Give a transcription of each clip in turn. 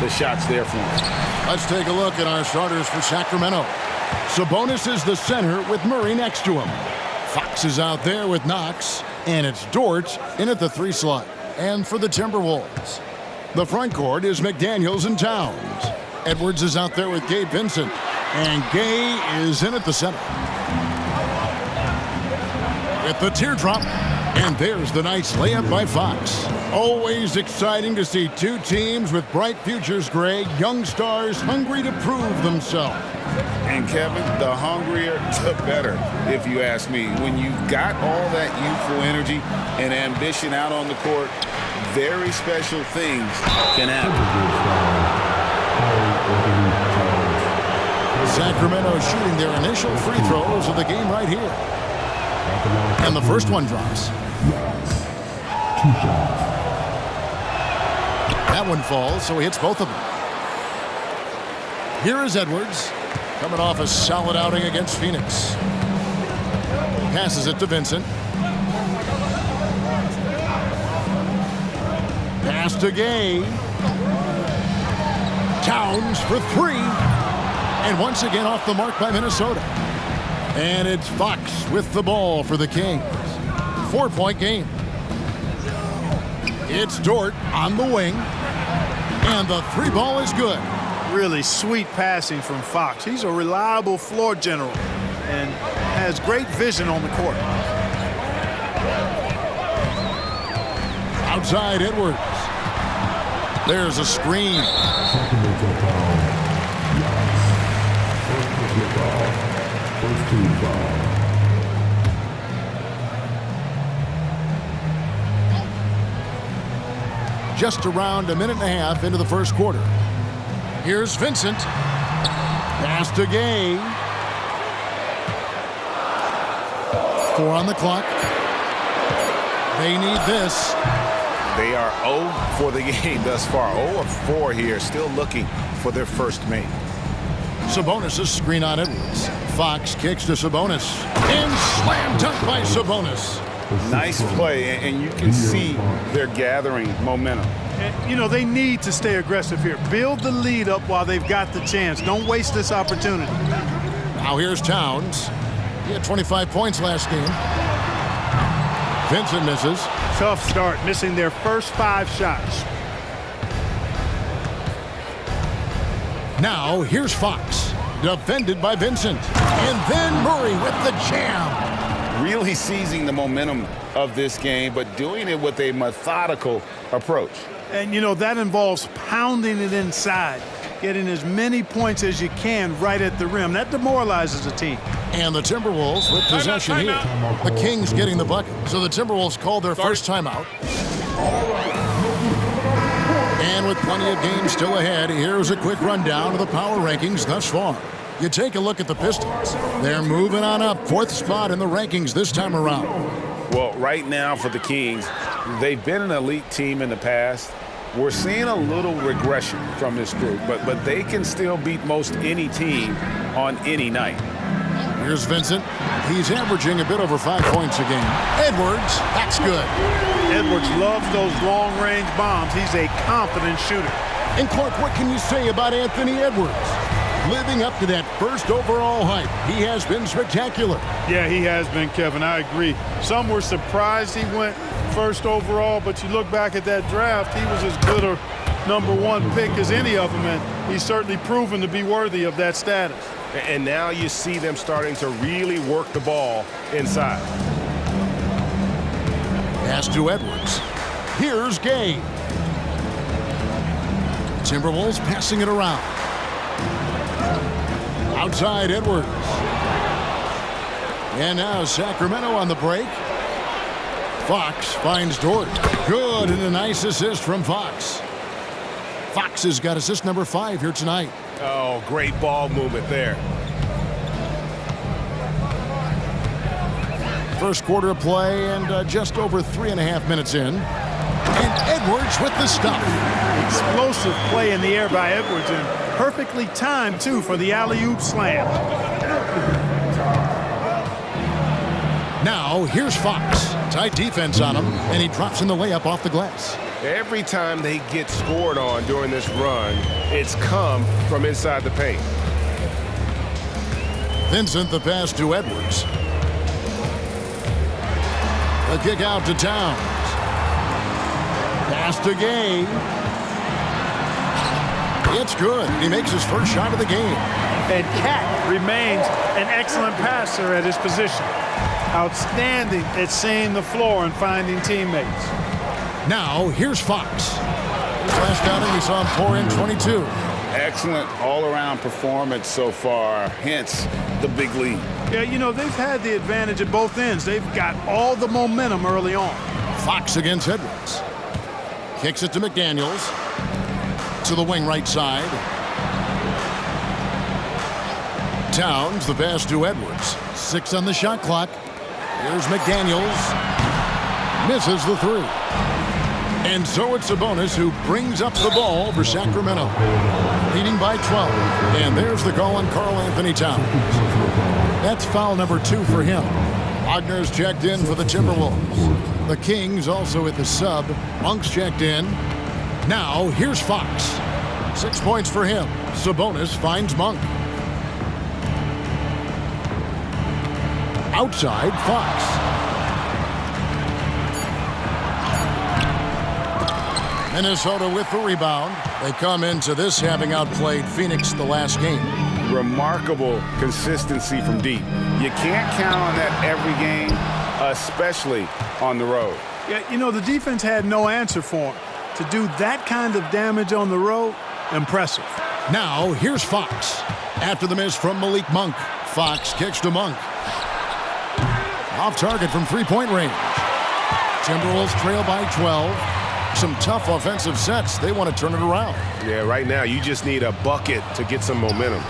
the shots there for him. Let's take a look at our starters for Sacramento. Sabonis is the center with Murray next to him. Fox is out there with Knox, and it's Dort in at the 3 slot. And for the Timberwolves, the front court is McDaniels and Towns. Edwards is out there with Gabe Vincent, and Gay is in at the center. With the teardrop, and there's the nice layup by Fox. Always exciting to see two teams with bright futures, Greg. Young stars hungry to prove themselves. And Kevin, the hungrier, the better, if you ask me. When you've got all that youthful energy and ambition out on the court, very special things can happen. Sacramento shooting their initial free throws of the game right here. And the first one drops. That one falls, so he hits both of them. Here is Edwards, coming off a solid outing against Phoenix. Passes it to Vincent. Pass to Gay. Towns for 3. And once again off the mark by Minnesota. And it's Fox with the ball for the Kings. 4-point game. It's Dort on the wing. And the 3 ball is good. Really sweet passing from Fox. He's a reliable floor general and has great vision on the court. Outside Edwards. There's a screen. Just around a minute and a half into the first quarter. Here's Vincent. Pass to Gay. 4 on the clock. They need this. They are 0 for the game thus far. 0 of 4 here, still looking for their first make. Sabonis' screen on Edwards. Fox kicks to Sabonis. And slam dunk by Sabonis. Nice play, and you can see they're gathering momentum. And, you know, they need to stay aggressive here. Build the lead up while they've got the chance. Don't waste this opportunity. Now here's Towns. He had 25 points last game. Vincent misses. Tough start, missing their first 5 shots. Now here's Fox. Defended by Vincent. And then Murray with the jam. Really seizing the momentum of this game, but doing it with a methodical approach. And, you know, that involves pounding it inside, getting as many points as you can right at the rim. That demoralizes a team. And the Timberwolves with possession here. The Kings getting the bucket. So the Timberwolves call their first timeout. And with plenty of games still ahead, here's a quick rundown of the power rankings thus far. You take a look at the Pistons. They're moving on up, 4th spot in the rankings this time around. Well, right now for the Kings, they've been an elite team in the past. We're seeing a little regression from this group, but they can still beat most any team on any night. Here's Vincent. He's averaging a bit over 5 points a game. Edwards, that's good. Edwards loves those long-range bombs. He's a confident shooter. And Clark, what can you say about Anthony Edwards? Living up to that first overall hype, he has been spectacular. Yeah, he has been, Kevin. I agree. Some were surprised he went first overall, but you look back at that draft, he was as good a #1 pick as any of them, and he's certainly proven to be worthy of that status. And now you see them starting to really work the ball inside. Pass to Edwards. Here's Gay. Timberwolves passing it around. Outside Edwards. And now Sacramento on the break. Fox finds Dort. Good, and a nice assist from Fox. Fox has got assist number 5 here tonight. Oh, great ball movement there. First quarter of play and just over 3.5 minutes in. And Edwards with the stop. Explosive play in the air by Edwards, and perfectly timed, too, for the alley-oop slam. Now, here's Fox. Tight defense on him, and he drops in the layup off the glass. Every time they get scored on during this run, it's come from inside the paint. Vincent, the pass to Edwards. The kick out to Towns. Pass to Gay. It's good. He makes his first shot of the game. And Cat remains an excellent passer at his position. Outstanding at seeing the floor and finding teammates. Now, here's Fox. His last outing, we saw him pour in 22. Excellent all-around performance so far, hence the big lead. Yeah, you know, they've had the advantage at both ends. They've got all the momentum early on. Fox against Edwards. Kicks it to McDaniels. To the wing right side. Towns, the pass to Edwards. 6 on the shot clock. Here's McDaniels. Misses the 3. And so it's Sabonis who brings up the ball for Sacramento. Leading by 12. And there's the call on Karl Anthony Towns. That's foul number 2 for him. Wagner's checked in for the Timberwolves. The Kings also at the sub. Monk's checked in. Now, here's Fox. 6 points for him. Sabonis finds Monk. Outside, Fox. Minnesota with the rebound. They come into this having outplayed Phoenix the last game. Remarkable consistency from deep. You can't count on that every game, especially on the road. Yeah, you know, the defense had no answer for him. To do that kind of damage on the road, impressive. Now, here's Fox. After the miss from Malik Monk, Fox kicks to Monk. Off target from three-point range. Timberwolves trail by 12. Some tough offensive sets. They want to turn it around. Yeah, right now you just need a bucket to get some momentum.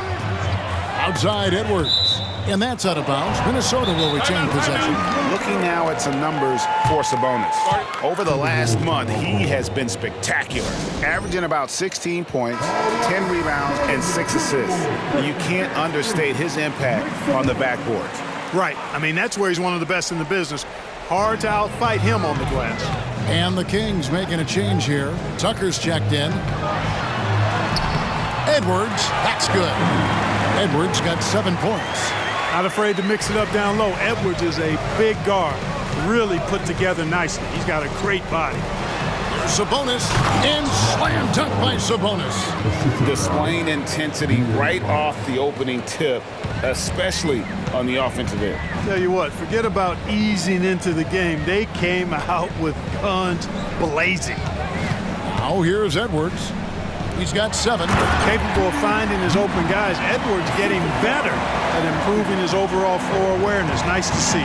Outside Edwards. And that's out of bounds. Minnesota will retain possession. Looking now at some numbers for Sabonis. Over the last month, he has been spectacular, averaging about 16 points, 10 rebounds, and 6 assists. You can't understate his impact on the backboards. Right. I mean, that's where he's one of the best in the business. Hard to outfight him on the glass. And the Kings making a change here. Tucker's checked in. Edwards, that's good. Edwards got 7 points. Not afraid to mix it up down low. Edwards is a big guard. Really put together nicely. He's got a great body. Here's Sabonis. And slam dunk by Sabonis. Displaying intensity right off the opening tip, especially on the offensive end. Tell you what, forget about easing into the game. They came out with guns blazing. Now here's Edwards. He's got 7. Capable of finding his open guys. Edwards getting better at improving his overall floor awareness. Nice to see.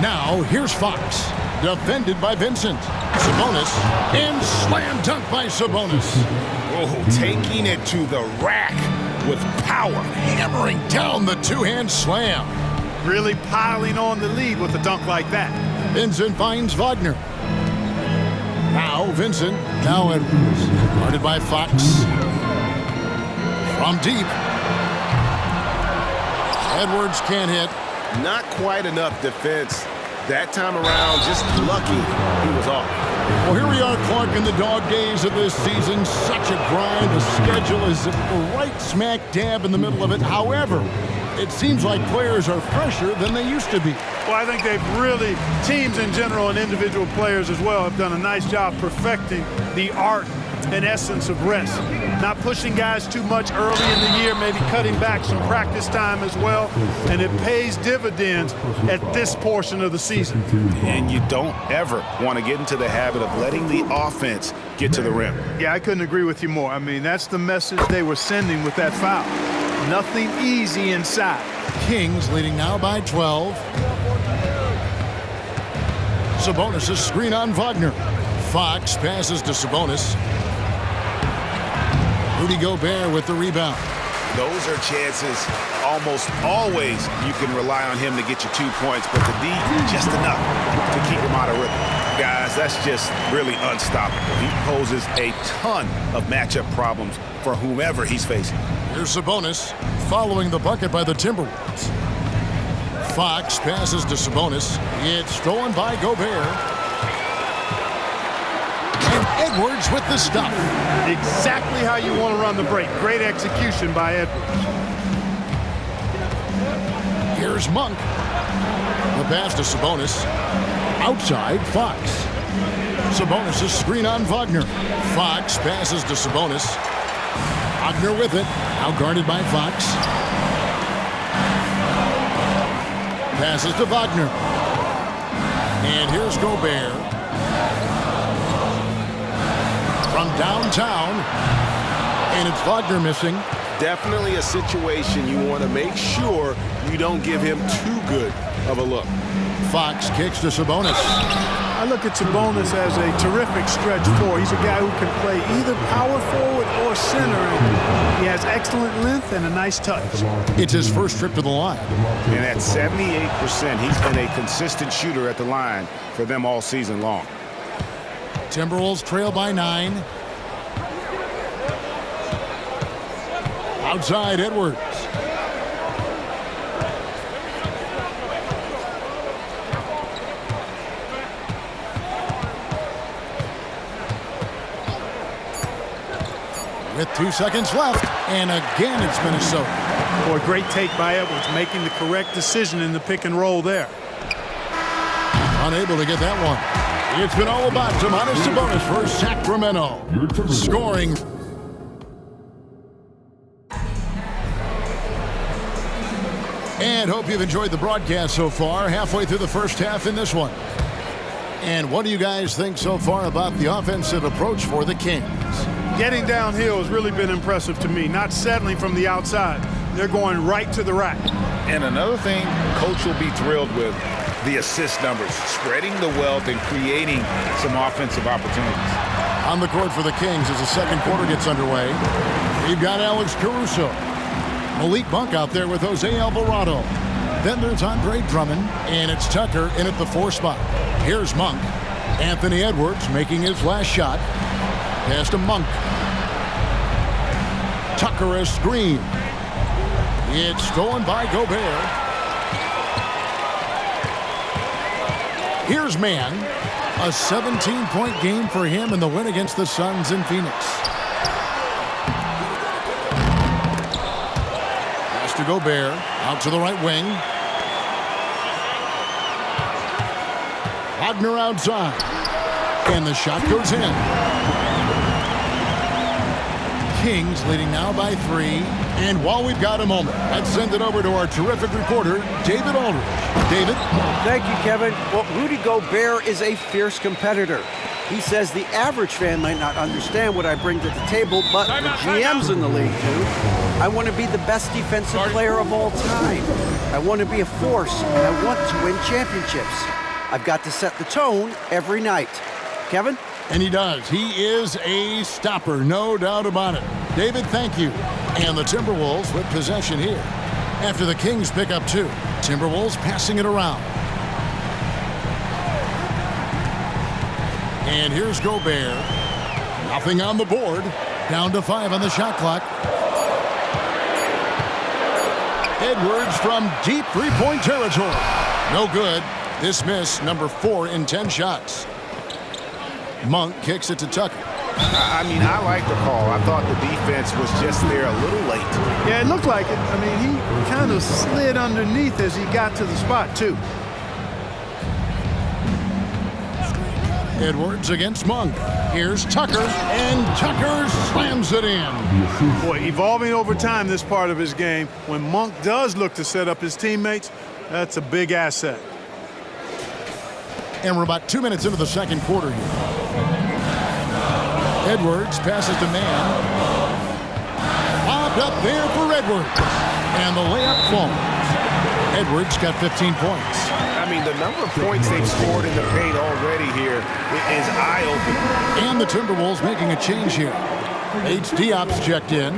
Now here's Fox. Defended by Vincent. Sabonis. And slam dunk by Sabonis. Oh, taking it to the rack with power. Hammering down the two-hand slam. Really piling on the lead with a dunk like that. Vincent finds Wagner. Now Vincent. Now Edwards. Guarded by Fox. From deep. Edwards can't hit. Not quite enough defense. That time around, just lucky he was off. Well, here we are, Clark, in the dog days of this season. Such a grind. The schedule is right smack dab in the middle of it. However, it seems like players are fresher than they used to be. Well, I think they've really, teams in general and individual players as well, have done a nice job perfecting the art and essence of rest. Not pushing guys too much early in the year, maybe cutting back some practice time as well, and it pays dividends at this portion of the season. And you don't ever want to get into the habit of letting the offense get to the rim. Yeah, I couldn't agree with you more. I mean, that's the message they were sending with that foul. Nothing easy inside. Kings leading now by 12. Sabonis' screen on Wagner. Fox passes to Sabonis. Rudy Gobert with the rebound. Those are chances almost always you can rely on him to get you 2 points, but the D, just enough to keep him out of rhythm. Guys, that's just really unstoppable. He poses a ton of matchup problems for whomever he's facing. Here's Sabonis following the bucket by the Timberwolves. Fox passes to Sabonis. It's stolen by Gobert. And Edwards with the stop. Exactly how you want to run the break. Great execution by Edwards. Here's Monk. The pass to Sabonis. Outside, Fox. Sabonis' screen on Wagner. Fox passes to Sabonis. Wagner with it. Now guarded by Fox. Passes to Wagner. And here's Gobert. From downtown. And it's Wagner missing. Definitely a situation you want to make sure you don't give him too good of a look. Fox kicks to Sabonis. I look at Sabonis as a terrific stretch four. He's a guy who can play either power forward or center. And he has excellent length and a nice touch. It's his first trip to the line. And at 78%, he's been a consistent shooter at the line for them all season long. Timberwolves trail by 9. Outside, Edwards. With 2 seconds left, and again it's Minnesota. Boy, great take by Edwards, making the correct decision in the pick and roll there. Unable to get that one. It's been all about Domantas Sabonis for Sacramento. Scoring. And hope you've enjoyed the broadcast so far. Halfway through the first half in this one. And what do you guys think so far about the offensive approach for the Kings? Getting downhill has really been impressive to me. Not settling from the outside. They're going right to the rack. And another thing Coach will be thrilled with, the assist numbers, spreading the wealth and creating some offensive opportunities. On the court for the Kings as the second quarter gets underway. We've got Alex Caruso. Malik Monk out there with Jose Alvarado. Then there's Andre Drummond, and it's Tucker in at the 4 spot. Here's Monk. Anthony Edwards making his last shot. Pass to Monk. Tucker a screen. It's stolen by Gobert. Here's Mann. A 17-point game for him in the win against the Suns in Phoenix. Pass to Gobert. Out to the right wing. Wagner outside. And the shot goes in. Kings leading now by 3. And while we've got a moment, let's send it over to our terrific reporter, David Aldridge. David? Thank you, Kevin. Well, Rudy Gobert is a fierce competitor. He says the average fan might not understand what I bring to the table, but the GMs in the league do. I want to be the best defensive player of all time. I want to be a force, and I want to win championships. I've got to set the tone every night. Kevin? And he does. He is a stopper, no doubt about it. David, thank you. And the Timberwolves with possession here. After the Kings pick up 2. Timberwolves passing it around. And here's Gobert. Nothing on the board. Down to 5 on the shot clock. Edwards from deep three-point territory. No good. This miss, number 4 in 10 shots. Monk kicks it to Tucker. I mean, I like the call. I thought the defense was just there a little late. Yeah, it looked like it. I mean, he kind of slid underneath as he got to the spot, too. Edwards against Monk. Here's Tucker, and Tucker slams it in. Boy, evolving over time, this part of his game. When Monk does look to set up his teammates, that's a big asset. And we're about 2 minutes into the second quarter here. Edwards passes to Mann. Lobbed up there for Edwards. And the layup falls. Edwards got 15 points. I mean, the number of points they've scored in the paint already here is eye-opening. And the Timberwolves making a change here. H. Diop's checked in.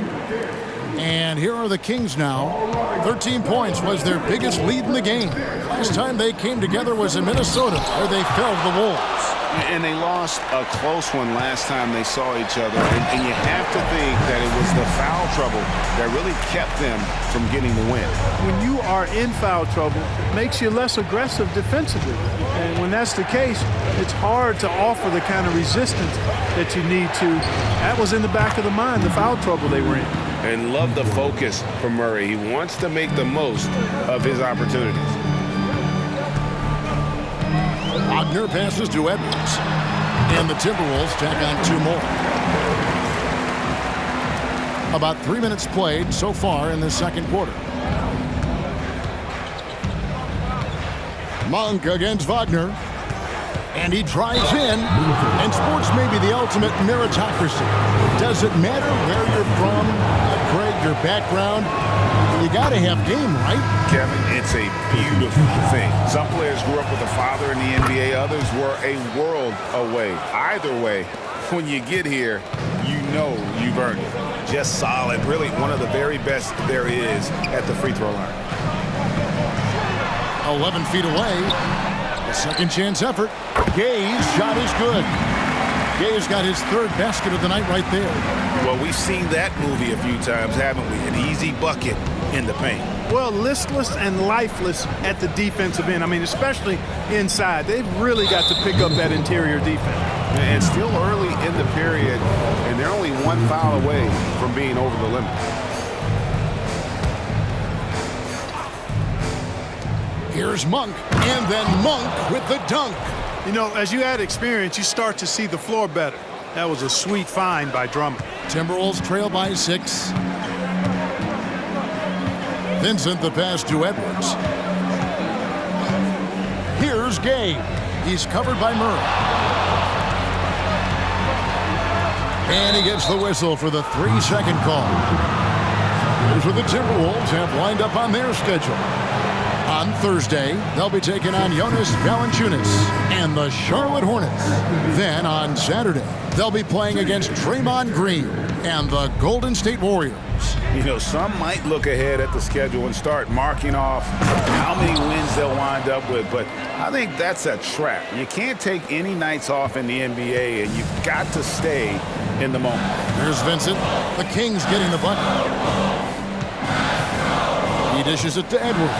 And here are the Kings now. 13 points was their biggest lead in the game. Last time they came together was in Minnesota, where they fell to the Wolves. And they lost a close one last time they saw each other. And you have to think that it was the foul trouble that really kept them from getting the win. When you are in foul trouble, it makes you less aggressive defensively. And when that's the case, it's hard to offer the kind of resistance that you need to. That was in the back of the mind, the foul trouble they were in. And love the focus from Murray. He wants to make the most of his opportunities. Wagner passes to Edwards. And the Timberwolves tack on 2 more. About 3 minutes played so far in the second quarter. Monk against Wagner. And he drives in. And sports may be the ultimate meritocracy. Does it matter where you're from, Craig, your background? You got to have game, right? Kevin, it's a beautiful thing. Some players grew up with a father in the NBA. Others were a world away. Either way, when you get here, you know you've earned it. Just solid. Really one of the very best there is at the free throw line. 11 feet away. The second chance effort. Gay's shot is good. Gay's got his 3rd basket of the night right there. Well, we've seen that movie a few times, haven't we? An easy bucket in the paint. Well, listless and lifeless at the defensive end. I mean, especially inside. They've really got to pick up that interior defense. And still early in the period, and they're only 1 foul away from being over the limit. Here's Monk, and then Monk with the dunk. You know, as you add experience, you start to see the floor better. That was a sweet find by Drummond. Timberwolves trail by 6. Vincent the pass to Edwards. Here's Gay. He's covered by Murray. And he gets the whistle for the 3-second call. Here's what the Timberwolves have lined up on their schedule. On Thursday, they'll be taking on Jonas Valanciunas and the Charlotte Hornets. Then on Saturday, they'll be playing against Draymond Green and the Golden State Warriors. You know, some might look ahead at the schedule and start marking off how many wins they'll wind up with, but I think that's a trap. You can't take any nights off in the NBA, and you've got to stay in the moment. Here's Vincent. The Kings getting the bucket. He dishes it to Edwards.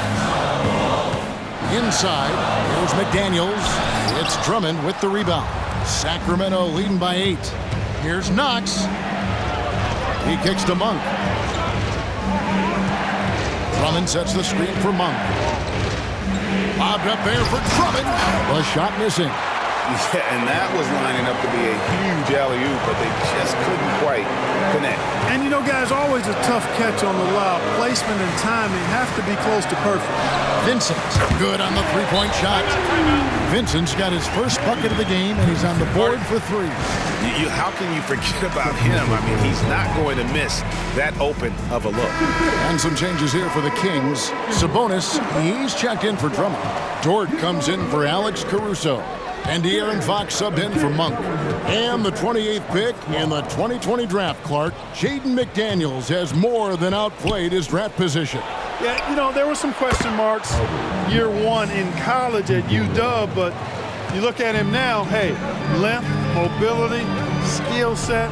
Inside, here's McDaniels. It's Drummond with the rebound. Sacramento leading by 8. Here's Knox. He kicks to Monk. Drummond sets the screen for Monk. Lobbed up there for Drummond. The shot missing. Yeah, and that was lining up to be a huge alley-oop, but they just couldn't quite connect. And you know, guys, always a tough catch on the lob. Placement and timing have to be close to perfect. Vincent, good on the 3-point shot. Vincent's got his first bucket of the game, and he's on the board for 3. How can you forget about him? I mean, he's not going to miss that open of a look. And some changes here for the Kings. Sabonis, he's checked in for Drummond. Dort comes in for Alex Caruso. And De'Aaron Fox subbed in for Monk. And the 28th pick in the 2020 draft, Clark, Jaden McDaniels has more than outplayed his draft position. Yeah, you know, there were some question marks year 1 in college at UW, but you look at him now, hey, length, mobility, skill set,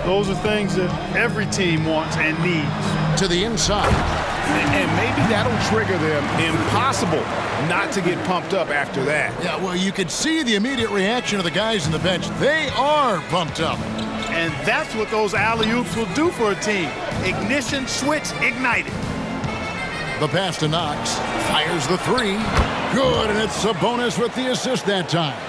those are things that every team wants and needs. To the inside. And maybe that'll trigger them. Impossible not to get pumped up after that. Yeah, well, you could see the immediate reaction of the guys on the bench. They are pumped up. And that's what those alley-oops will do for a team. Ignition, switch, ignited. The pass to Knox. Fires the 3. Good, and it's Sabonis with the assist that time.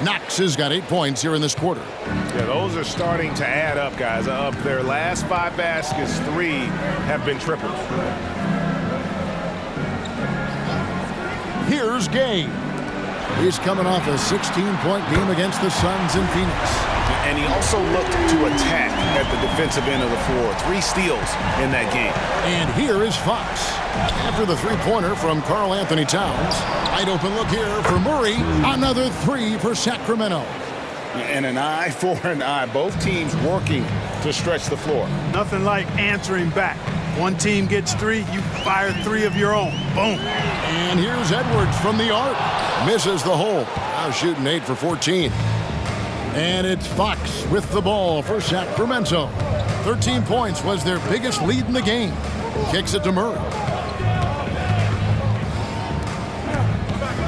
Knox has got 8 points here in this quarter. Yeah, those are starting to add up, guys. Of their last 5 baskets, 3 have been triples. Here's Gay. He's coming off a 16-point game against the Suns in Phoenix. And he also looked to attack at the defensive end of the floor. 3 steals in that game. And here is Fox. After the 3-pointer from Karl Anthony Towns. Wide open look here for Murray. Another 3 for Sacramento. And an eye for an eye. Both teams working to stretch the floor. Nothing like answering back. One team gets 3, you fire 3 of your own. Boom. And here's Edwards from the arc. Misses the hole. Now shooting 8 for 14. And it's Fox with the ball for Sacramento. 13 points was their biggest lead in the game. Kicks it to Murray.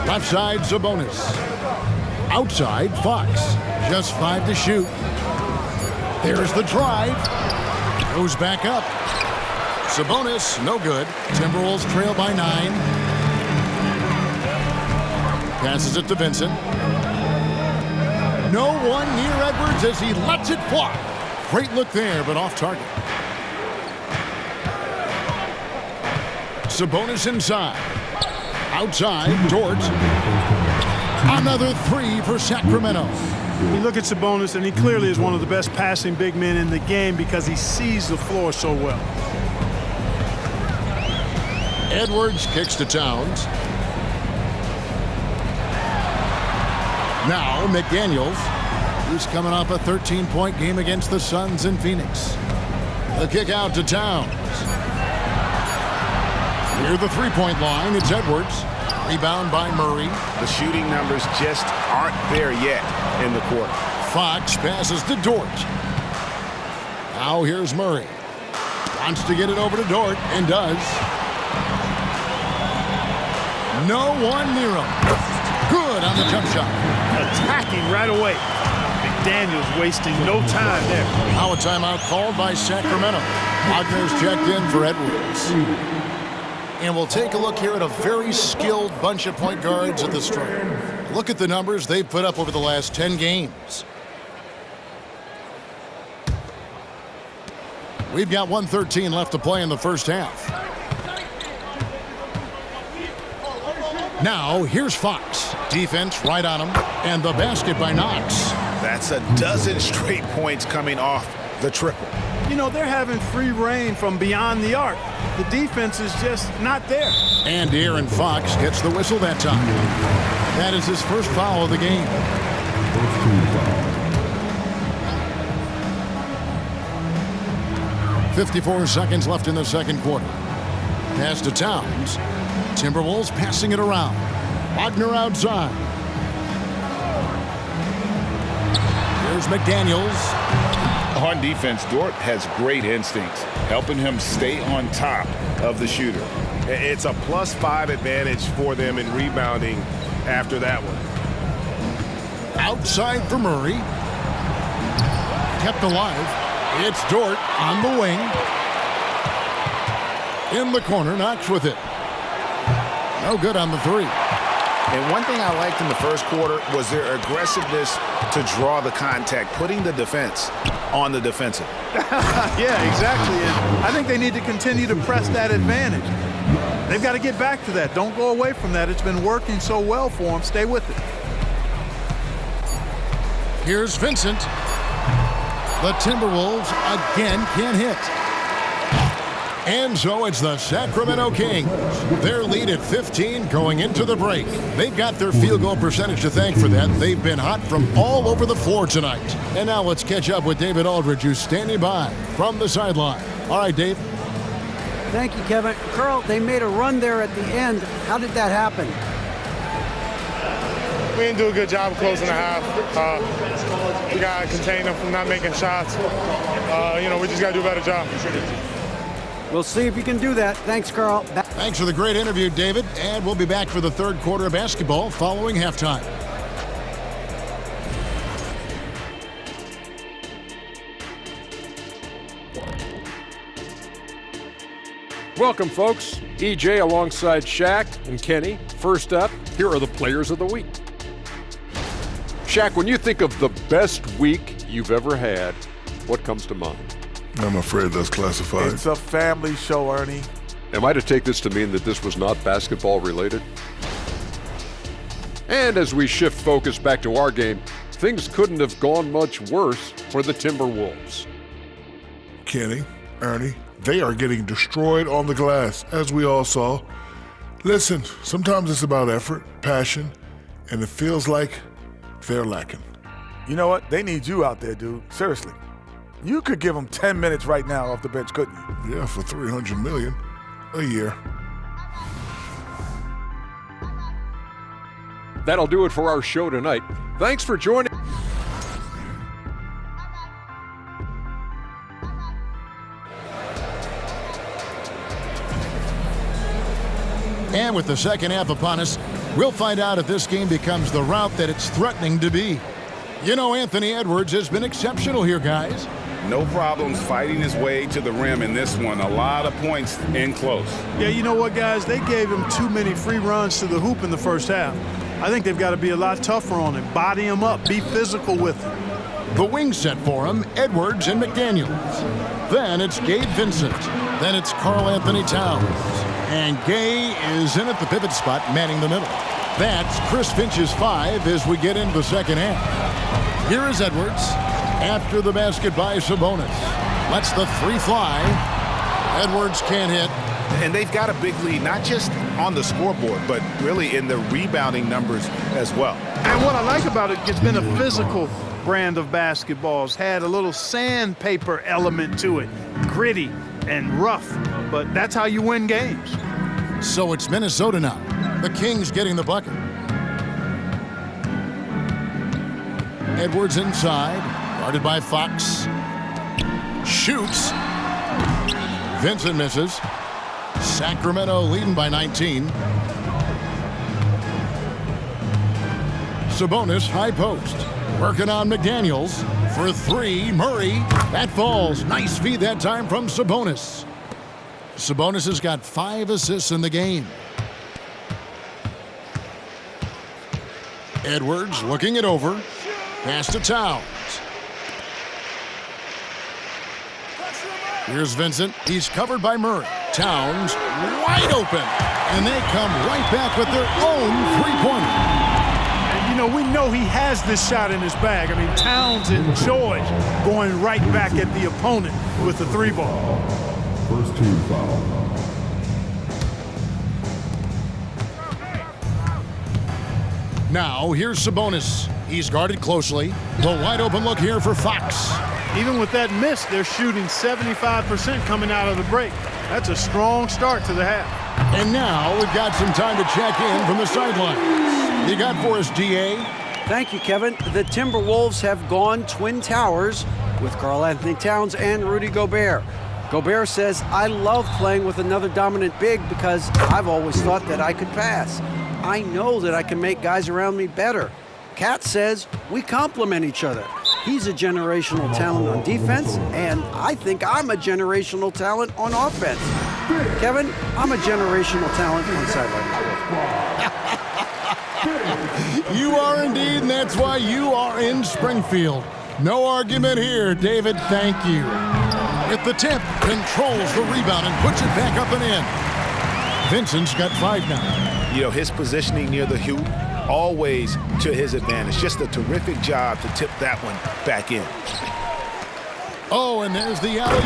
Left side, Sabonis. Outside, Fox. Just 5 to shoot. There's the drive. Goes back up. Sabonis, no good. Timberwolves trail by 9. Passes it to Vincent. No one near Edwards as he lets it fly. Great look there, but off target. Sabonis inside. Outside, Dort. Another 3 for Sacramento. You look at Sabonis, and he clearly is one of the best passing big men in the game because he sees the floor so well. Edwards kicks to Towns. Now McDaniels. He's coming off a 13-point game against the Suns in Phoenix. The kick out to Towns. Near the three-point line, it's Edwards. Rebound by Murray. The shooting numbers just aren't there yet in the quarter. Fox passes to Dort. Now here's Murray. Wants to get it over to Dort, and does. No one near him. Good on the jump shot. Attacking right away. McDaniels wasting no time there. Now a timeout called by Sacramento. Wagner's checked in for Edwards. And we'll take a look here at a very skilled bunch of point guards at the stripe. Look at the numbers they've put up over the last 10 games. We've got 1:13 left to play in the first half. Now, here's Fox. Defense right on him. And the basket by Knox. That's a dozen straight points coming off the triple. You know, they're having free reign from beyond the arc. The defense is just not there. And Aaron Fox gets the whistle that time. That is his first foul of the game. .54 seconds left in the second quarter. Pass to Towns. Timberwolves passing it around. Wagner outside. Here's McDaniels. On defense, Dort has great instincts, helping him stay on top of the shooter. It's a +5 advantage for them in rebounding after that one. Outside for Murray. Kept alive. It's Dort on the wing. In the corner, Knox with it. No good on the 3. And one thing I liked in the first quarter was their aggressiveness to draw the contact, putting the defense on the defensive. Yeah, exactly. And I think they need to continue to press that advantage. They've got to get back to that. Don't go away from that. It's been working so well for them. Stay with it. Here's Vincent. The Timberwolves again can't hit. And so it's the Sacramento Kings. Their lead at 15 going into the break. They've got their field goal percentage to thank for that. They've been hot from all over the floor tonight. And now let's catch up with David Aldridge, who's standing by from the sideline. All right, Dave. Thank you, Kevin. Carl, they made a run there at the end. How did that happen? We didn't do a good job of closing the half. We got to contain them from not making shots. We just got to do a better job. We'll see if you can do that. Thanks, Carl. Thanks for the great interview, David. And we'll be back for the third quarter of basketball following halftime. Welcome, folks. EJ alongside Shaq and Kenny. First up, here are the players of the week. Shaq, when you think of the best week you've ever had, what comes to mind? I'm afraid that's classified. It's a family show, Ernie. Am I to take this to mean that this was not basketball related? And as we shift focus back to our game, things couldn't have gone much worse for the Timberwolves. Kenny, Ernie, they are getting destroyed on the glass, as we all saw. Listen, sometimes it's about effort, passion, and it feels like they're lacking. You know what? They need you out there, dude. Seriously. You could give him 10 minutes right now off the bench, couldn't you? Yeah, for $300 million a year. That'll do it for our show tonight. Thanks for joining. And with the second half upon us, we'll find out if this game becomes the route that it's threatening to be. You know, Anthony Edwards has been exceptional here, guys. No problems fighting his way to the rim in this one. A lot of points in close. Yeah, you know what, guys? They gave him too many free runs to the hoop in the first half. I think they've got to be a lot tougher on him. Body him up. Be physical with him. The wing set for him, Edwards and McDaniels. Then it's Gabe Vincent. Then it's Karl Anthony Towns. And Gay is in at the pivot spot, manning the middle. That's Chris Finch's 5 as we get into the second half. Here is Edwards after the basket by Sabonis. Lets the 3 fly. Edwards can't hit. And they've got a big lead, not just on the scoreboard, but really in the rebounding numbers as well. And what I like about it, it's been a physical brand of basketball. It's had a little sandpaper element to it. Gritty and rough, but that's how you win games. So it's Minnesota now. The Kings getting the bucket. Edwards inside, guarded by Fox. Shoots. Vincent misses. Sacramento leading by 19. Sabonis high post. Working on McDaniels. For 3, Murray. That falls. Nice feed that time from Sabonis. Sabonis has got 5 assists in the game. Edwards looking it over. Pass to Towns. Here's Vincent. He's covered by Murray. Towns wide open. And they come right back with their own three-pointer. You know, we know he has this shot in his bag. I mean, Towns enjoys going right back at the opponent with the 3-ball. First team foul. Now, here's Sabonis. He's guarded closely. The wide open look here for Fox. Even with that miss, they're shooting 75% coming out of the break. That's a strong start to the half. And now we've got some time to check in from the sidelines. You got for us, DA? Thank you, Kevin. The Timberwolves have gone Twin Towers with Karl Anthony Towns and Rudy Gobert. Gobert says, I love playing with another dominant big because I've always thought that I could pass. I know that I can make guys around me better. Cat says, we complement each other. He's a generational talent on defense, and I think I'm a generational talent on offense. Kevin, I'm a generational talent on sideline. You are indeed, and that's why you are in Springfield. No argument here, David. Thank you. With the tip, controls the rebound and puts it back up and in. Vincent's got 5 now. You know, his positioning near the hoop, always to his advantage. Just a terrific job to tip that one back in. Oh, and there's the alley-oop.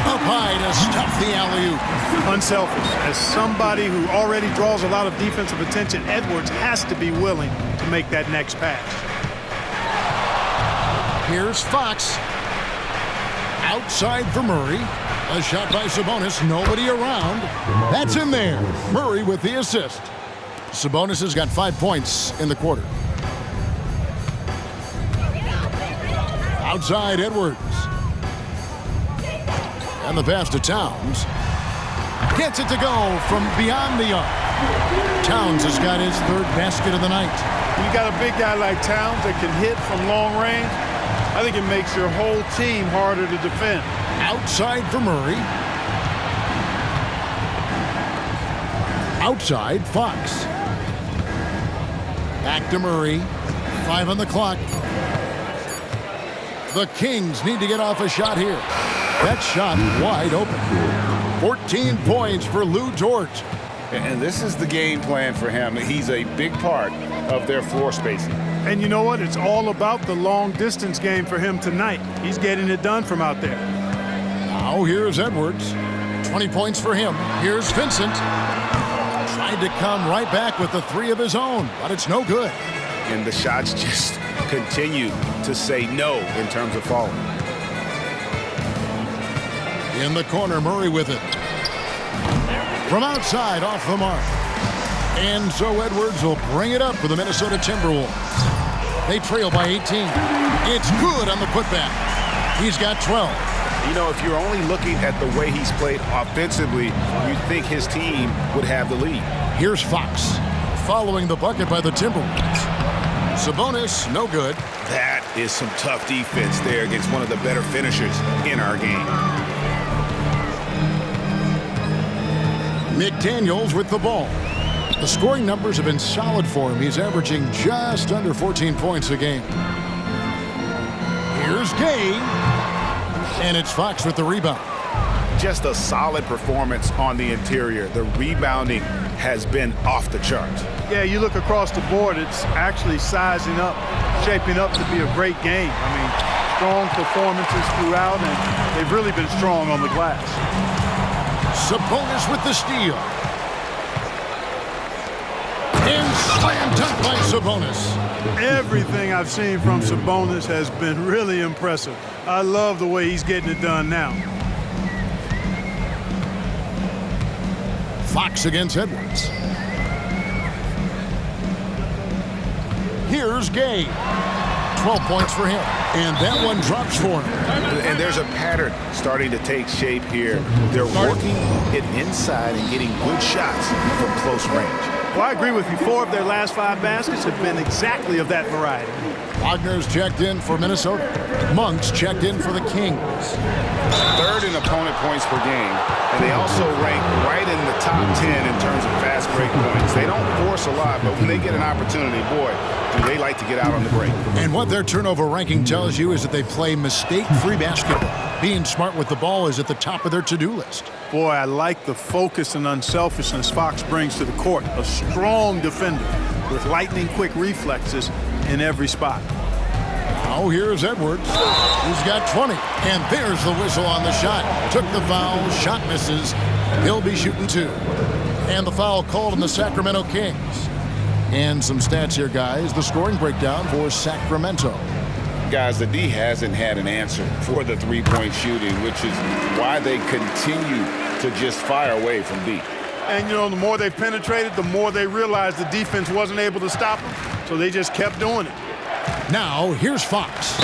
Up high to stuff the alley-oop. Unselfish. As somebody who already draws a lot of defensive attention, Edwards has to be willing to make that next pass. Here's Fox. Outside for Murray. A shot by Sabonis. Nobody around. That's in there. Murray with the assist. Sabonis has got 5 points in the quarter. Outside Edwards. And the pass to Towns. Gets it to go from beyond the arc. Towns has got his 3rd basket of the night. When you got a big guy like Towns that can hit from long range, I think it makes your whole team harder to defend. Outside for Murray. Outside, Fox. Back to Murray. 5 on the clock. The Kings need to get off a shot here. That shot wide open. 14 points for Lou Dort. And this is the game plan for him. He's a big part of their floor spacing. And you know what? It's all about the long-distance game for him tonight. He's getting it done from out there. Now here's Edwards. 20 points for him. Here's Vincent. Tried to come right back with the 3 of his own, but it's no good. And the shots just continue to say no in terms of falling. In the corner, Murray with it. From outside, off the mark. And so Edwards will bring it up for the Minnesota Timberwolves. They trail by 18. It's good on the putback. He's got 12. You know, if you're only looking at the way he's played offensively, you'd think his team would have the lead. Here's Fox following the bucket by the Timberwolves. Sabonis, no good. That is some tough defense there against one of the better finishers in our game. McDaniels with the ball. The scoring numbers have been solid for him. He's averaging just under 14 points a game. Here's Gay. And it's Fox with the rebound. Just a solid performance on the interior. The rebounding has been off the charts. Yeah, you look across the board, it's actually sizing up, shaping up to be a great game. I mean, strong performances throughout, and they've really been strong on the glass. Sabonis with the steal. And slam dunk by Sabonis. Everything I've seen from Sabonis has been really impressive. I love the way he's getting it done now. Fox against Edwards. Here's Gay. 12 points for him. And that one drops for him. And there's a pattern starting to take shape here. They're working it inside and getting good shots from close range. Well, I agree with you. 4 of their last 5 baskets have been exactly of that variety. Wagner's checked in for Minnesota. Monk's checked in for the Kings. 3rd in opponent points per game, and they also rank right in the top 10 in terms of fast break points. They don't force a lot, but when they get an opportunity, boy, do they like to get out on the break. And what their turnover ranking tells you is that they play mistake-free basketball. Being smart with the ball is at the top of their to-do list. Boy, I like the focus and unselfishness Fox brings to the court. A strong defender with lightning-quick reflexes in every spot. Now here's Edwards. He's got 20. And there's the whistle on the shot. Took the foul. Shot misses. He'll be shooting 2. And the foul called on the Sacramento Kings. And some stats here, guys. The scoring breakdown for Sacramento. Guys, the D hasn't had an answer for the three-point shooting, which is why they continue to just fire away from deep. And, you know, the more they've penetrated, the more they realized the defense wasn't able to stop them, so they just kept doing it. Now, here's Fox.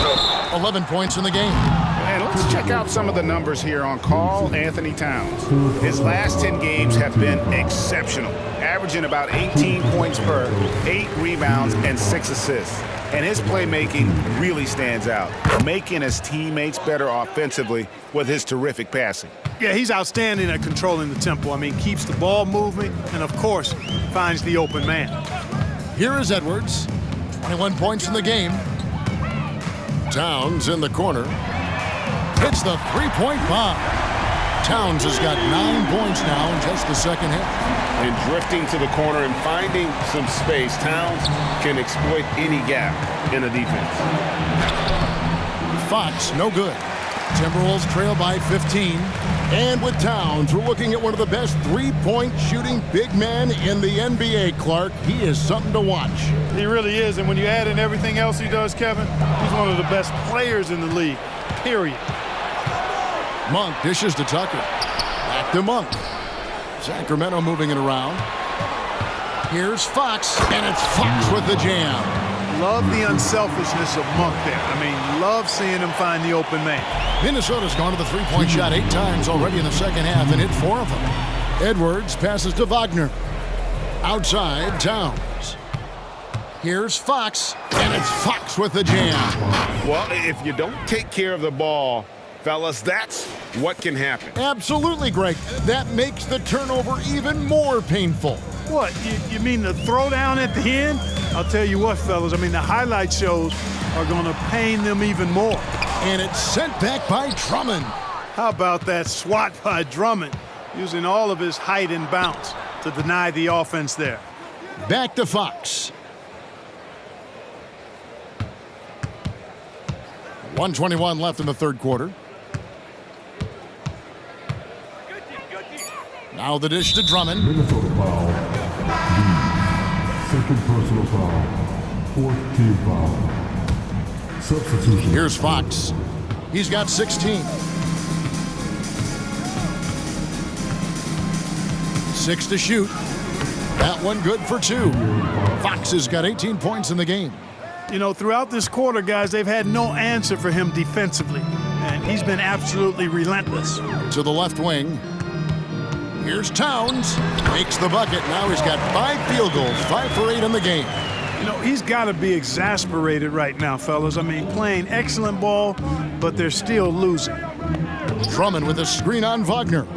11 points in the game. And let's check out some of the numbers here on Karl Anthony Towns. His last 10 games have been exceptional, averaging about 18 points per, 8 rebounds, and 6 assists. And his playmaking really stands out, making his teammates better offensively with his terrific passing. Yeah, he's outstanding at controlling the tempo. I mean, keeps the ball moving and, of course, finds the open man. Here is Edwards. 21 points in the game. Towns in the corner. Hits the three-point bomb. Towns has got 9 points now in just the second half. And drifting to the corner and finding some space, Towns can exploit any gap in a defense. Fox, no good. Timberwolves trail by 15. And with Towns, we're looking at one of the best three-point shooting big men in the NBA, Clark. He is something to watch. He really is, and when you add in everything else he does, Kevin, he's one of the best players in the league, period. Monk dishes to Tucker. Back to Monk. Sacramento moving it around. Here's Fox, and it's Fox with the jam. Love the unselfishness of Monk there. I mean, love seeing him find the open man. Minnesota's gone to the three-point shot 8 times already in the second half and hit 4 of them. Edwards passes to Wagner. Outside, Towns. Here's Fox, and it's Fox with the jam. Well, if you don't take care of the ball, fellas, that's what can happen. Absolutely, Greg. That makes the turnover even more painful. What, you mean the throwdown at the end? I'll tell you what, fellas, I mean, the highlight shows are going to pain them even more. And it's sent back by Drummond. How about that swat by Drummond, using all of his height and bounce to deny the offense there. Back to Fox. 1:21 left in the third quarter. Now the dish to Drummond. Minnesota foul. Second personal foul. 4th team foul. Substitution. Here's Fox. He's got 16. 6 to shoot. That one good for 2. Fox has got 18 points in the game. You know, throughout this quarter, guys, they've had no answer for him defensively, and he's been absolutely relentless. To the left wing. Here's Towns. Makes the bucket. Now he's got 5 field goals, 5 for 8 in the game. You know, he's got to be exasperated right now, fellas. I mean, playing excellent ball, but they're still losing. Drummond with a screen on Wagner.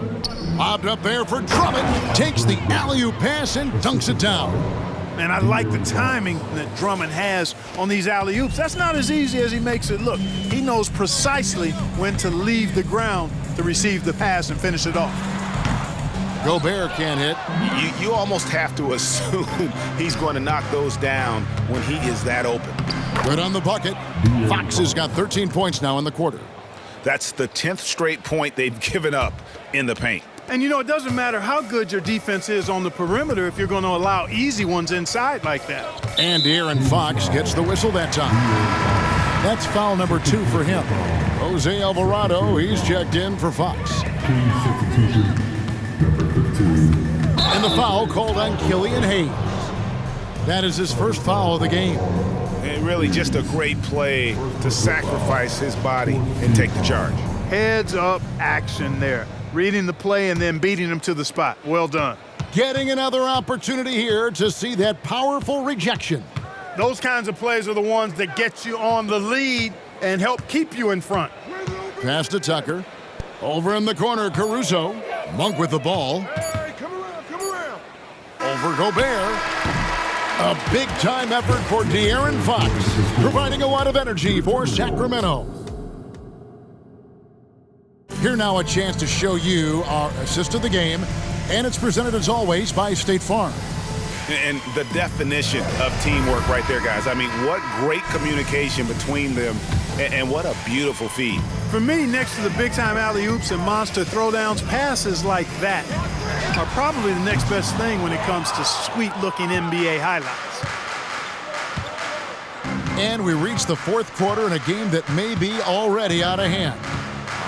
Lobbed up there for Drummond. Takes the alley-oop pass and dunks it down. And I like the timing that Drummond has on these alley-oops. That's not as easy as he makes it look. He knows precisely when to leave the ground to receive the pass and finish it off. Gobert can't hit. You almost have to assume he's going to knock those down when he is that open. Good on the bucket. Fox has got 13 points now in the quarter. That's the 10th straight point they've given up in the paint. And, you know, it doesn't matter how good your defense is on the perimeter if you're going to allow easy ones inside like that. And Aaron Fox gets the whistle that time. That's foul number 2 for him. Jose Alvarado, he's checked in for Fox. King substitution, number 15. And the foul called on Killian Hayes. That is his first foul of the game. And really just a great play to sacrifice his body and take the charge. Heads up action there. Reading the play and then beating him to the spot. Well done. Getting another opportunity here to see that powerful rejection. Those kinds of plays are the ones that get you on the lead and help keep you in front. Pass to Tucker. Over in the corner, Caruso. Monk with the ball. Come around. Over Gobert. A big-time effort for De'Aaron Fox, providing a lot of energy for Sacramento. Here now a chance to show you our assist of the game, and it's presented as always by State Farm. And the definition of teamwork right there, guys. I mean, what great communication between them, and what a beautiful feed. For me, next to the big-time alley-oops and monster throwdowns, passes like that are probably the next best thing when it comes to sweet-looking NBA highlights. And we reach the fourth quarter in a game that may be already out of hand.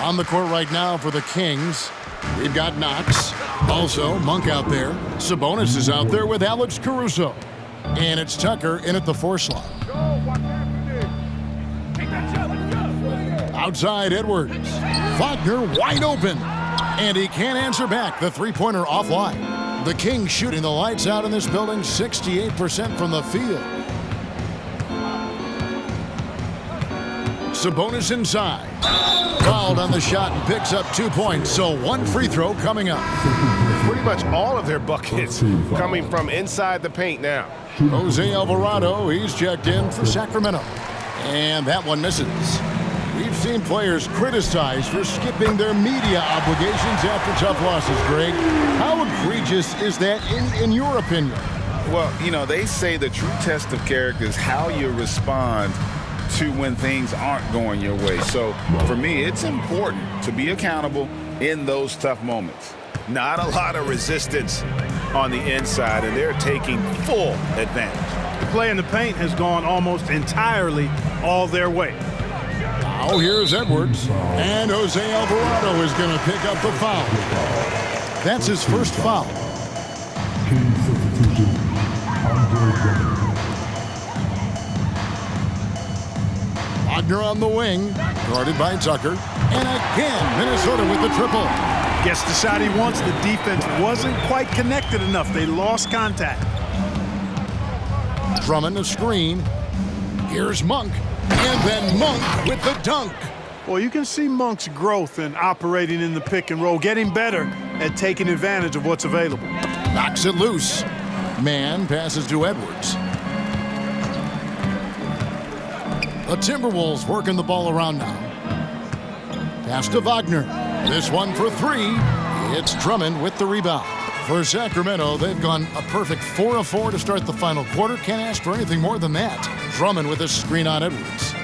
On the court right now for the Kings, we've got Knox. Also, Monk out there. Sabonis is out there with Alex Caruso. And it's Tucker in at the 4 slot. Outside Edwards. Wagner wide open. And he can't answer back. The three-pointer offline. The Kings shooting the lights out in this building, 68% from the field. Sabonis inside. Fouled on the shot and picks up 2 points, so 1 free throw coming up. Pretty much all of their buckets coming from inside the paint now. Jose Alvarado, he's checked in for Sacramento. And that one misses. We've seen players criticized for skipping their media obligations after tough losses, Greg. How egregious is that in your opinion? Well, you know, they say the true test of character is how you respond to when things aren't going your way. So for me, it's important to be accountable in those tough moments. Not a lot of resistance on the inside, and they're taking full advantage. The play in the paint has gone almost entirely all their way. Now here's Edwards, and Jose Alvarado is going to pick up the foul. That's his first foul. King substitution, Andre Drummond. Wagner on the wing, guarded by Tucker. And again, Minnesota with the triple. Gets the shot he wants. The defense wasn't quite connected enough. They lost contact. Drummond a screen. Here's Monk. And then Monk with the dunk. Well, you can see Monk's growth in operating in the pick and roll, getting better at taking advantage of what's available. Knocks it loose. Man passes to Edwards. The Timberwolves working the ball around now. Pass to Wagner. This one for 3. It's Drummond with the rebound. For Sacramento, they've gone a perfect 4 of 4 to start the final quarter. Can't ask for anything more than that. Drummond with a screen on Edwards.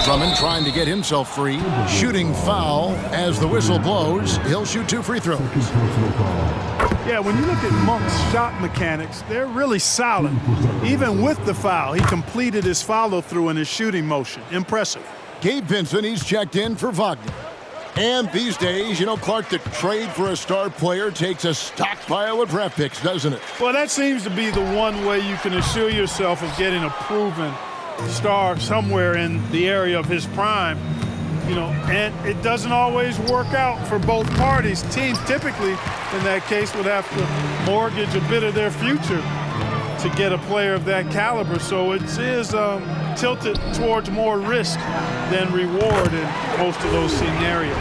Drummond trying to get himself free. Shooting foul as the whistle blows. He'll shoot 2 free throws. Yeah, when you look at Monk's shot mechanics, they're really solid. Even with the foul, he completed his follow-through in his shooting motion. Impressive. Gabe Vincent, he's checked in for Wagner. And these days, you know, Clark, the trade for a star player takes a stockpile of draft picks, doesn't it? Well, that seems to be the one way you can assure yourself of getting a proven star somewhere in the area of his prime. You know, and it doesn't always work out for both parties. Teams typically, in that case, would have to mortgage a bit of their future to get a player of that caliber. So it is tilted towards more risk than reward in most of those scenarios.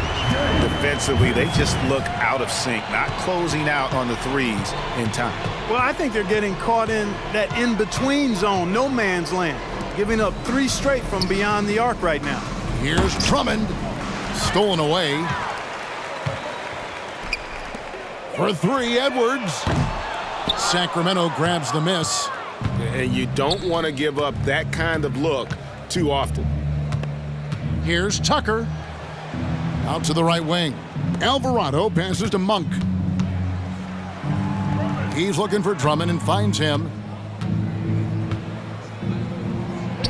Defensively, they just look out of sync, not closing out on the threes in time. Well, I think they're getting caught in that in-between zone, no man's land, giving up 3 straight from beyond the arc right now. Here's Drummond, stolen away. For 3, Edwards. Sacramento grabs the miss. And you don't want to give up that kind of look too often. Here's Tucker. Out to the right wing. Alvarado passes to Monk. He's looking for Drummond and finds him.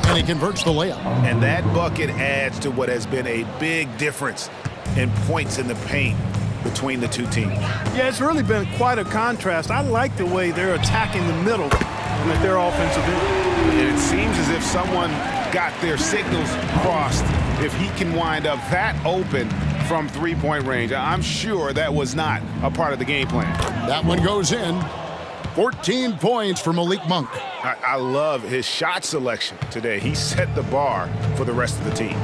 And he converts the layup. And that bucket adds to what has been a big difference in points in the paint between the two teams. Yeah, it's really been quite a contrast. I like the way they're attacking the middle with their offensive end. And it seems as if someone got their signals crossed. If he can wind up that open from three-point range, I'm sure that was not a part of the game plan. That one goes in. 14 points for Malik Monk. I love his shot selection today. He set the bar for the rest of the team.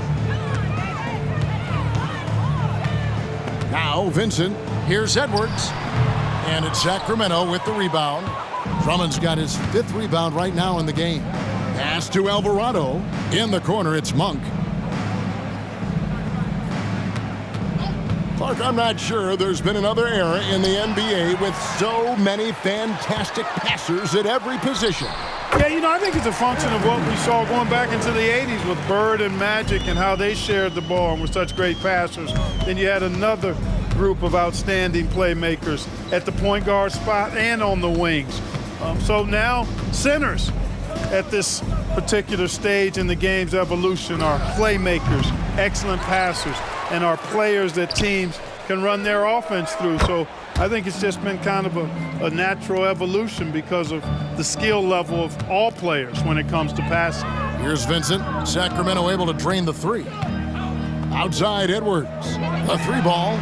Now Vincent. Here's Edwards. And it's Sacramento with the rebound. Drummond's got his 5th rebound right now in the game. Pass to Alvarado. In the corner, it's Monk. Clark, I'm not sure there's been another era in the NBA with so many fantastic passers at every position. Yeah, you know, I think it's a function of what we saw going back into the 80s with Bird and Magic and how they shared the ball and were such great passers. Then you had another group of outstanding playmakers at the point guard spot and on the wings. So now centers at this particular stage in the game's evolution are playmakers, excellent passers, and are players that teams can run their offense through. So I think it's just been kind of a natural evolution because of the skill level of all players when it comes to passing. Here's Vincent. Sacramento able to drain the 3. Outside Edwards. A 3 ball.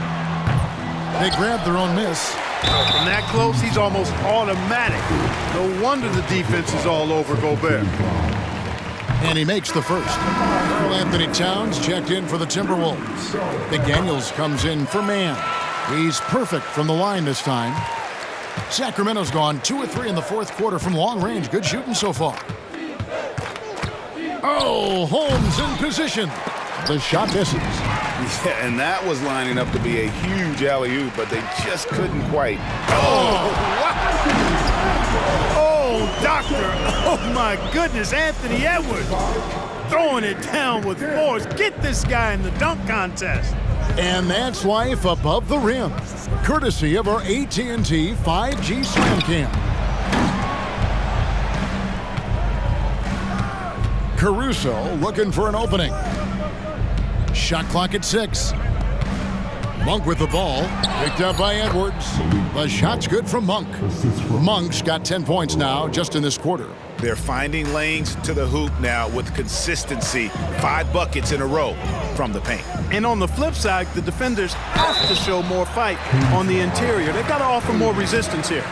They grab their own miss. From that close, he's almost automatic. No wonder the defense is all over Gobert. And he makes the first. Karl Anthony Towns checked in for the Timberwolves. McDaniels comes in for man. He's perfect from the line this time. Sacramento's gone 2 of 3 in the 4th quarter from long range. Good shooting so far. Oh, Holmes in position. The shot misses. Yeah, and that was lining up to be a huge alley-oop, but they just couldn't quite. Oh, doctor. Oh, my goodness, Anthony Edwards throwing it down with force. Get this guy in the dunk contest. And that's life above the rim, courtesy of our AT&T 5G Slam Cam. Caruso looking for an opening. Shot clock at 6. Monk with the ball, picked up by Edwards. The shot's good from Monk. Monk's got 10 points now just in this quarter. They're finding lanes to the hoop now with consistency. 5 buckets in a row from the paint. And on the flip side, the defenders have to show more fight on the interior. They've got to offer more resistance here.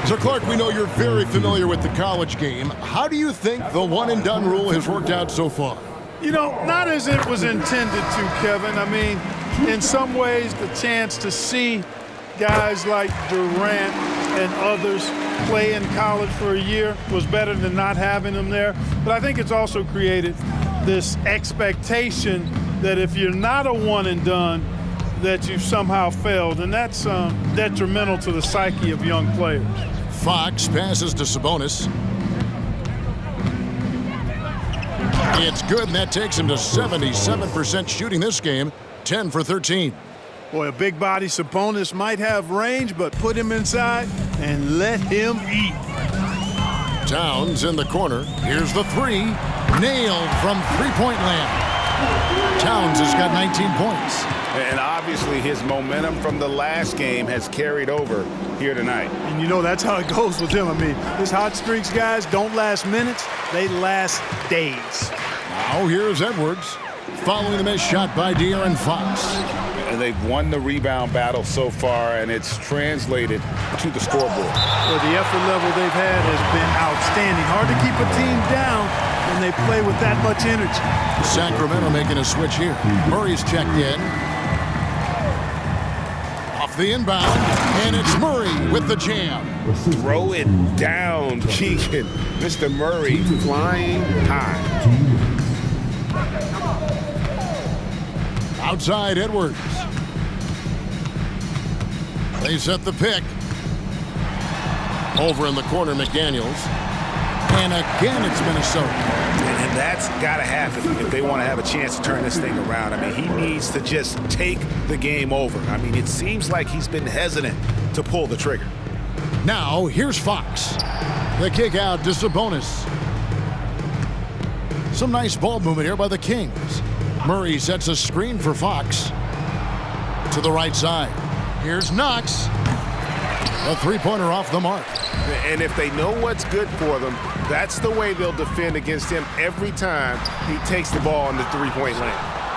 So, Clark, we know you're very familiar with the college game. How do you think the one-and-done rule has worked out so far? You know, not as it was intended to, Kevin. I mean, in some ways, the chance to see guys like Durant and others play in college for a year was better than not having them there. But I think it's also created this expectation that if you're not a one and done, that you've somehow failed. And that's detrimental to the psyche of young players. Fox passes to Sabonis. It's good, and that takes him to 77% shooting this game, 10 for 13. Boy, a big body Sabonis might have range, but put him inside and let him eat. Towns in the corner. Here's the 3. Nailed from three-point land. Towns has got 19 points. And obviously his momentum from the last game has carried over here tonight. And you know that's how it goes with him. I mean, his hot streaks, guys, don't last minutes. They last days. Now here's Edwards following the missed shot by De'Aaron Fox. And they've won the rebound battle so far, and it's translated to the scoreboard. Well, the effort level they've had has been outstanding. Hard to keep a team down when they play with that much energy. Sacramento making a switch here. Murray's checked in. Off the inbound, and it's Murray with the jam. Throw it down, Keegan. Mr. Murray flying high. Outside Edwards. They set the pick. Over in the corner, McDaniels. And again, it's Minnesota. And that's got to happen if they want to have a chance to turn this thing around. I mean, he needs to just take the game over. I mean, it seems like he's been hesitant to pull the trigger. Now, here's Fox. The kick out to Sabonis. Some nice ball movement here by the Kings. Murray sets a screen for Fox. To the right side. Here's Knox. A three-pointer off the mark. And if they know what's good for them, that's the way they'll defend against him every time he takes the ball in the three-point lane.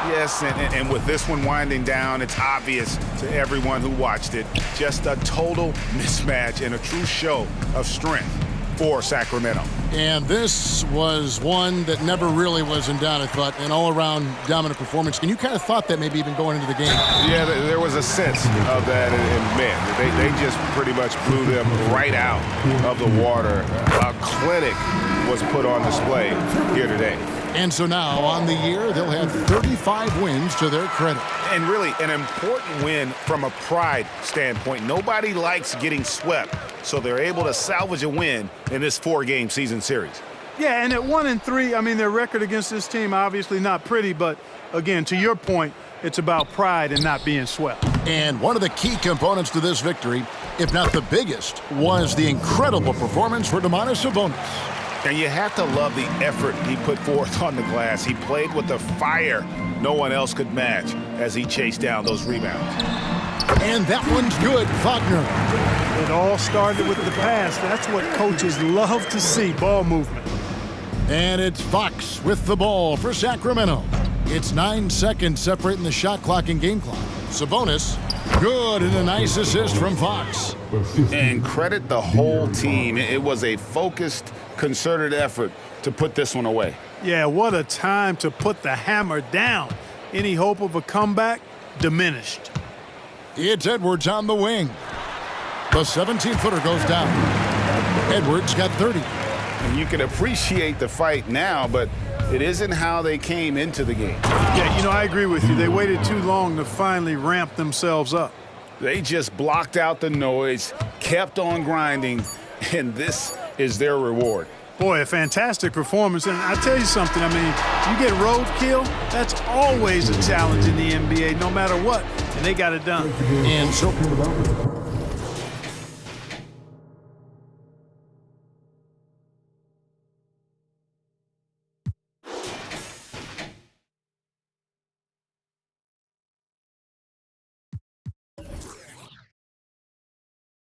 Yes, and with this one winding down, it's obvious to everyone who watched it. Just a total mismatch and a true show of strength for Sacramento. And this was one that never really was in doubt, I thought, an all-around dominant performance. And you kind of thought that maybe even going into the game. Yeah, there was a sense of that, and man, they just pretty much blew them right out of the water. A clinic was put on display here today. And so now, on the year, they'll have 35 wins to their credit. And really, an important win from a pride standpoint. Nobody likes getting swept, so they're able to salvage a win in this 4-game season series. Yeah, and at 1-3, I mean, their record against this team obviously not pretty, but again, to your point, it's about pride and not being swept. And one of the key components to this victory, if not the biggest, was the incredible performance for Domantas Sabonis. And you have to love the effort he put forth on the glass. He played with a fire no one else could match as he chased down those rebounds. And that one's good, Wagner. It all started with the pass. That's what coaches love to see, ball movement. And it's Fox with the ball for Sacramento. It's 9 seconds separating the shot clock and game clock. Sabonis, good, and a nice assist from Fox. And credit the whole team. It was a focused, concerted effort to put this one away. Yeah, what a time to put the hammer down. Any hope of a comeback? Diminished. It's Edwards on the wing. The 17-footer goes down. Edwards got 30. And you can appreciate the fight now, but it isn't how they came into the game. Yeah, you know, I agree with you. They waited too long to finally ramp themselves up. They just blocked out the noise, kept on grinding, and this is their reward. Boy, a fantastic performance. And I tell you something, I mean, you get roadkill, that's always a challenge in the NBA, no matter what. And they got it done. And so